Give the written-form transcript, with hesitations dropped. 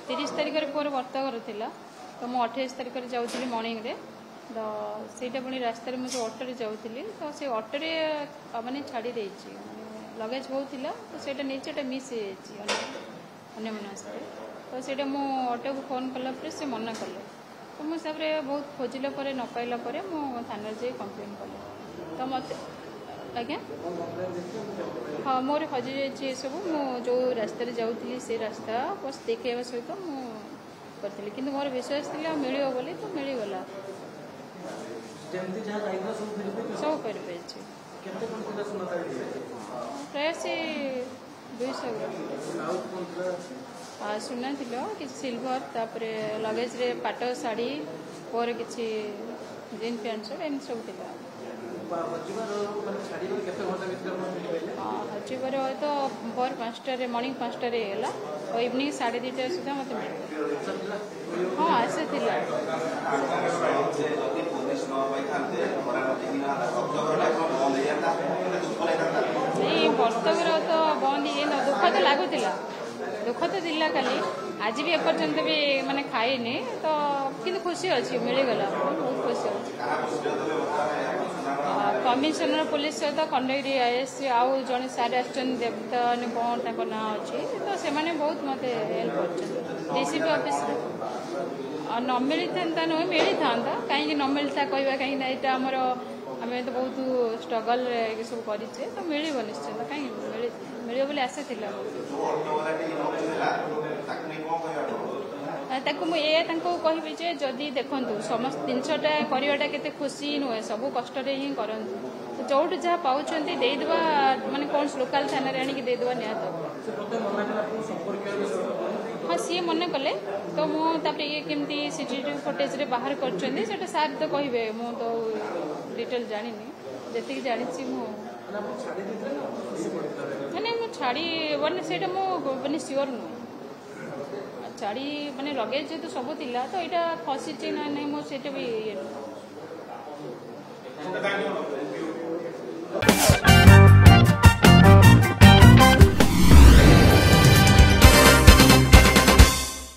30 तारिख मोर वर्तघर था तो मुझे 28 तारिख जाऊँगी मर्णिंग रे तो सहीटा पुणी रास्त मुझे अटोरे जाऊँगी तो से अटोरे मैंने छाड़ी देची लगेज बहुत थिला तो सेटा नहीं मिस हो मनस्ते तो सेटा मो अटो को फोन कला से मना कले तो मुझे हिसाब से बहुत खोजिला न पाइला मो थाना जाए कंप्लेन कले तो मत आज्ञा हाँ मोर हजि जाइए सब मु जो रास्त जाऊँगी से रास्ता बस देखा सहित मुझे कि मोर विश्वास थी मिल बोली तो मिलगला सब कर प्राय से 200 ग्राम सुना कि सिल्वर तापर लगेज रे पाट शाढ़ी और किसी जीन पैंट शर्ट एम सब था हजबार तो भोर 5टार मर्णिंग 5टार गला और इवनिंग 2:30 सुधा मत मिल हाँ आसे नहीं वर्तगर तो बंद ये दुख तो लगुला दुख तो दिला खाली आज भी एपर्यंत भी माने खाईनी तो किंतु खुशी अच्छी मिलगला बहुत खुशी अच्छी कमिशनर पुलिस सहित खंडगिरी आईएस आउ जड़े सारे आदेवता कौन ना अच्छी तो से बहुत मत हेल्प कर डीसीपी ऑफिस न मिली था नुहे मिली था कहीं न मिलता कहवा कहीं यहाँ आमर आम तो बहुत स्ट्रगल सब करे तो मिल निश्चित कहीं मिल बोली आशा कहबी जे जदि देखूँ समस्त जिनसटा करवाटा के खुशी नुहे सब कष्ट ही करतु तो जोट जहाँ पाँच देदेवा माने कौन लोकाल थाना आणिक देदेवा निहत हाँ सी मन कले तो मुझे ये केमती सीसीटीवी फुटेज रे बाहर कर सार तो कहे मु तो डिटेल जानी जी जानी मैंने छाड़ी मैंने से मैंने सियोर नुह छाड़ी मैंने लगेज जेहतु सब थिला तो यहाँ खसी ना नहीं मुझे भी